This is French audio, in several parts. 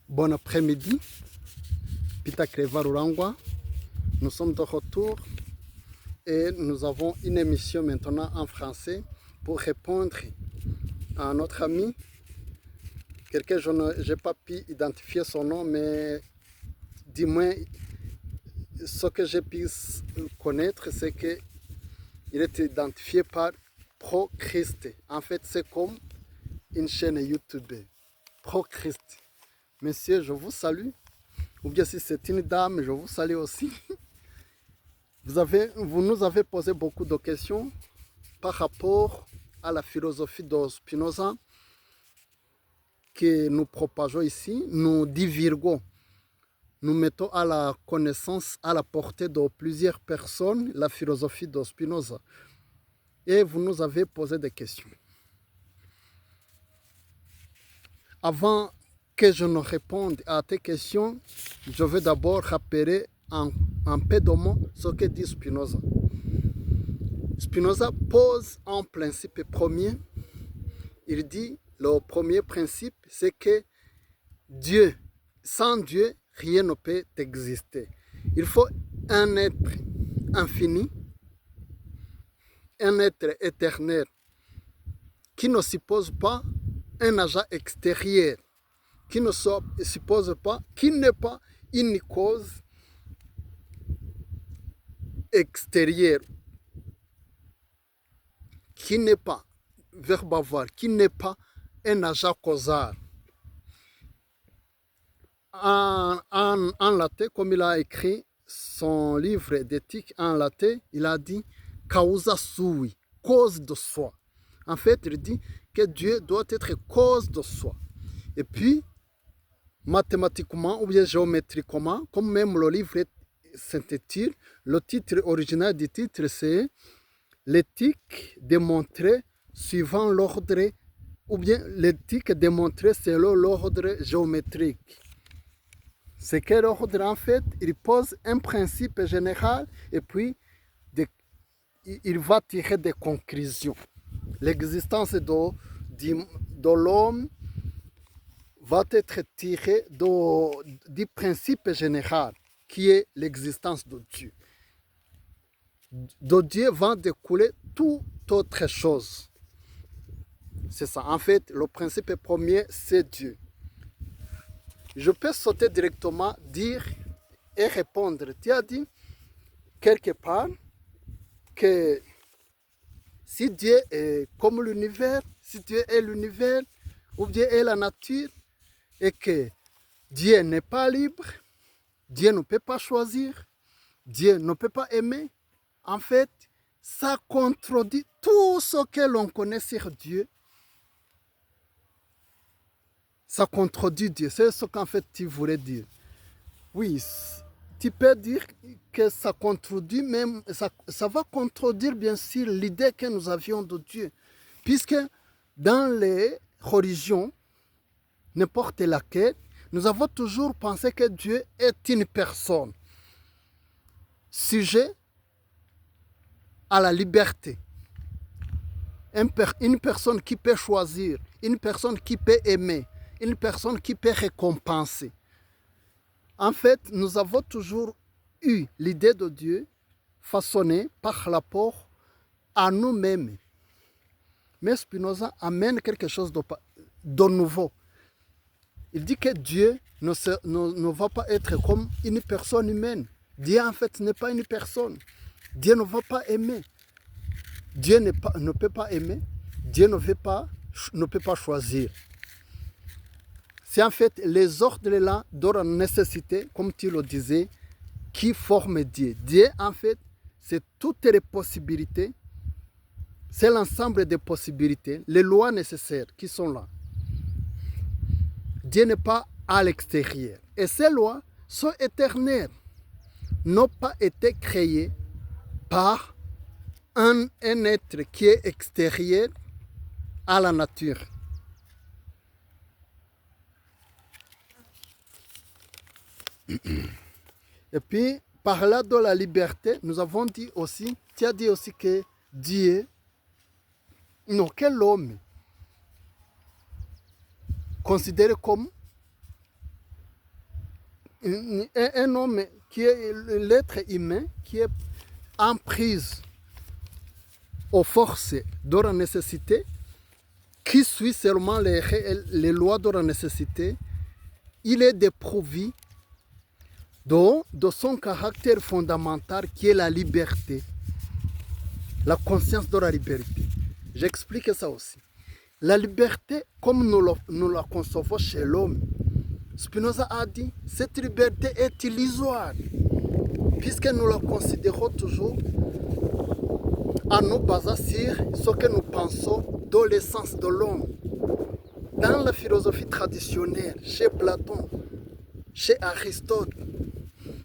Bon après-midi, Peter Creva Rurangwa. Nous sommes de retour et nous avons une émission maintenant en français pour répondre à notre ami. Quelqu'un, je n'ai pas pu identifier son nom, mais du moins, ce que j'ai pu connaître, c'est qu'il est identifié par Pro-Christ. En fait, c'est comme une chaîne YouTube. Pro-Christ. Monsieur, je vous salue. Ou bien si c'est une dame, je vous salue aussi. Vous nous avez posé beaucoup de questions par rapport à la philosophie de Spinoza que nous propageons ici. Nous divulguons, nous mettons à la connaissance, à la portée de plusieurs personnes, la philosophie de Spinoza. Et vous nous avez posé des questions. Avant que je ne réponde à tes questions, je vais d'abord rappeler en peu de mots ce que dit Spinoza. Spinoza pose un principe premier. Il dit, le premier principe, c'est que Dieu, sans Dieu, rien ne peut exister. Il faut un être infini, un être éternel, qui ne suppose pas un agent extérieur, qui ne suppose pas, qui n'est pas une cause extérieure, qui n'est pas verbavoir, qui n'est pas un agent causal. En latin, comme il a écrit son livre d'éthique en latin, il a dit causa sui, cause de soi. En fait, il dit que Dieu doit être cause de soi. Et puis, mathématiquement ou bien géométriquement, comme même le livre s'intitule, le titre original du titre c'est l'éthique démontrée suivant l'ordre, ou bien l'éthique démontrée selon l'ordre géométrique. C'est que l'ordre, en fait, il pose un principe général et puis il va tirer des conclusions. L'existence de l'homme va être tirée du principe général qui est l'existence de Dieu. De Dieu va découler toute autre chose. C'est ça. En fait, le principe premier, c'est Dieu. Je peux sauter directement, dire et répondre. Tu as dit quelque part que si Dieu est comme l'univers, si Dieu est l'univers, ou Dieu est la nature, et que Dieu n'est pas libre, Dieu ne peut pas choisir, Dieu ne peut pas aimer, en fait, ça contredit tout ce que l'on connaît sur Dieu. Ça contredit Dieu. C'est ce qu'en fait tu voulais dire. Oui, tu peux dire que ça contredit, même ça va contredire bien sûr l'idée que nous avions de Dieu. Puisque dans les religions, n'importe laquelle, nous avons toujours pensé que Dieu est une personne, sujet à la liberté. Une personne qui peut choisir, une personne qui peut aimer, une personne qui peut récompenser. En fait, nous avons toujours eu l'idée de Dieu façonnée par rapport à nous-mêmes. Mais Spinoza amène quelque chose de nouveau. Il dit que Dieu ne va pas être comme une personne humaine. Dieu, en fait, n'est pas une personne. Dieu ne va pas aimer. Dieu ne peut pas aimer. Dieu ne peut pas choisir. C'est en fait les ordres-là de la nécessité, comme tu le disais, qui forment Dieu. Dieu, en fait, c'est toutes les possibilités, c'est l'ensemble des possibilités, les lois nécessaires qui sont là. Dieu n'est pas à l'extérieur. Et ces lois sont éternelles, n'ont pas été créées par un être qui est extérieur à la nature. Et puis, par là de la liberté, nous avons dit aussi, tu as dit aussi que Dieu, non, que l'homme, considéré comme un homme qui est l'être humain qui est en prise aux forces de la nécessité, qui suit seulement les lois de la nécessité, il est dépourvu de son caractère fondamental qui est la liberté, la conscience de la liberté. J'explique ça aussi. La liberté, comme nous la concevons chez l'homme, Spinoza a dit, cette liberté est illusoire, puisque nous la considérons toujours en nous basant sur ce que nous pensons de l'essence de l'homme. Dans la philosophie traditionnelle, chez Platon, chez Aristote,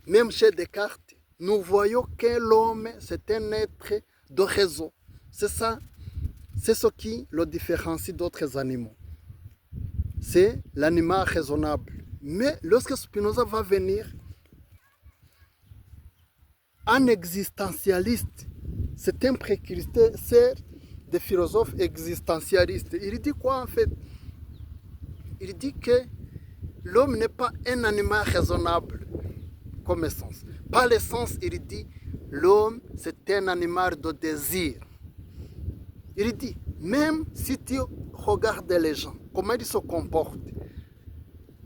même chez Descartes, nous voyons que l'homme, c'est un être de raison. C'est ça, c'est ce qui le différencie d'autres animaux. C'est l'animal raisonnable. Mais lorsque Spinoza va venir, un existentialiste, c'est un précurseur des philosophes existentialistes. Il dit quoi en fait? Il dit que l'homme n'est pas un animal raisonnable comme essence. Par l'essence, il dit l'homme c'est un animal de désir. Il dit, même si tu regardes les gens, comment ils se comportent,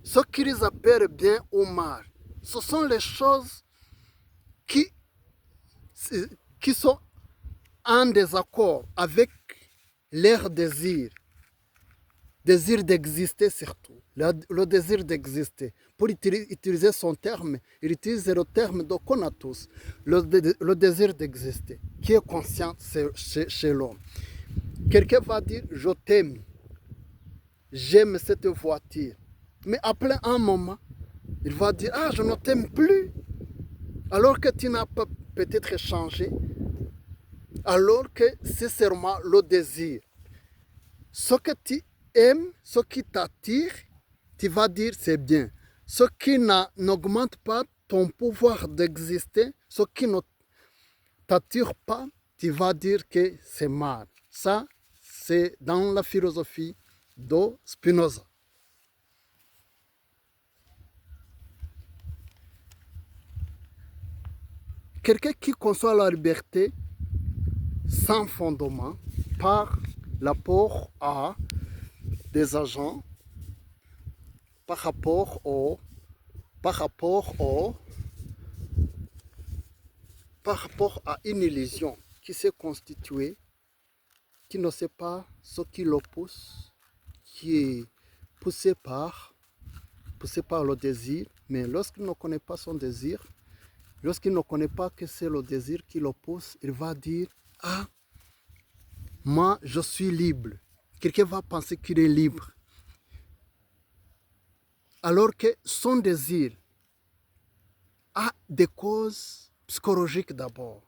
ce qu'ils appellent bien ou mal, ce sont les choses qui sont en désaccord avec leur désir d'exister surtout, le désir d'exister. Pour utiliser son terme, il utilise le terme de conatus, le désir d'exister, qui est conscient chez l'homme. Quelqu'un va dire, je t'aime, j'aime cette voiture. Mais après un moment, il va dire, ah, je ne t'aime plus. Alors que tu n'as pas peut-être changé. Alors que c'est seulement le désir. Ce que tu aimes, ce qui t'attire, tu vas dire c'est bien. Ce qui n'augmente pas ton pouvoir d'exister, ce qui ne t'attire pas, tu vas dire que c'est mal. Ça, c'est dans la philosophie de Spinoza. Quelqu'un qui conçoit la liberté sans fondement par rapport à des agents, par rapport à une illusion qui s'est constituée, qui ne sait pas ce qui le pousse, qui est poussé par le désir, mais lorsqu'il ne connaît pas son désir, lorsqu'il ne connaît pas que c'est le désir qui le pousse, il va dire, ah, moi je suis libre. Quelqu'un va penser qu'il est libre. Alors que son désir a des causes psychologiques d'abord,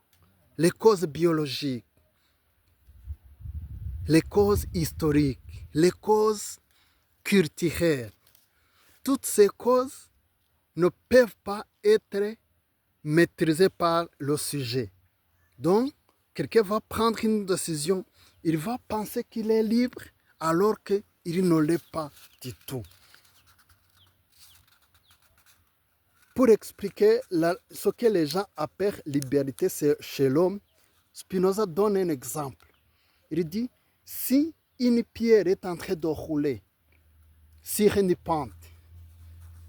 les causes biologiques, les causes historiques, les causes culturelles. Toutes ces causes ne peuvent pas être maîtrisées par le sujet. Donc, quelqu'un va prendre une décision, il va penser qu'il est libre alors qu'il ne l'est pas du tout. Pour expliquer ce que les gens appellent liberté chez l'homme, Spinoza donne un exemple. Il dit, si une pierre est en train de rouler sur une pente,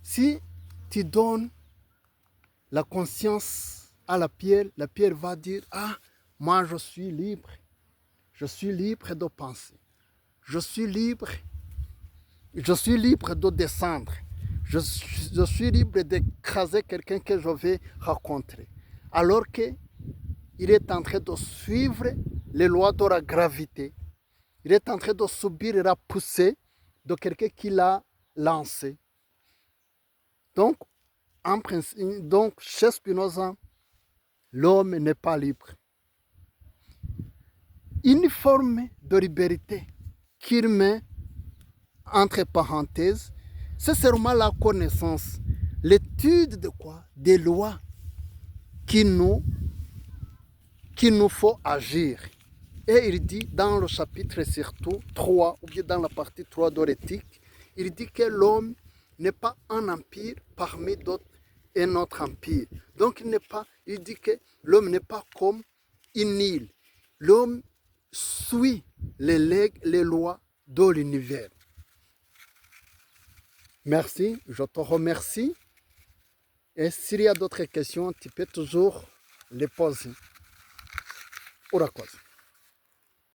si tu donnes la conscience à la pierre va dire, ah, moi je suis libre de penser, je suis libre de descendre, je suis libre d'écraser quelqu'un que je vais rencontrer. Alors qu'il est en train de suivre les lois de la gravité, il est en train de subir la poussée de quelqu'un qui l'a lancé. Donc, en principe, chez Spinoza, l'homme n'est pas libre. Une forme de liberté qu'il met entre parenthèses, c'est seulement la connaissance, l'étude de quoi? Des lois qu'il nous faut agir. Et il dit dans le chapitre surtout 3, ou bien dans la partie 3 de l'éthique, il dit que l'homme n'est pas un empire parmi d'autres et notre empire. Donc il dit que l'homme n'est pas comme une île. L'homme suit les lois de l'univers. Merci, je te remercie. Et s'il y a d'autres questions, tu peux toujours les poser. Urakoze.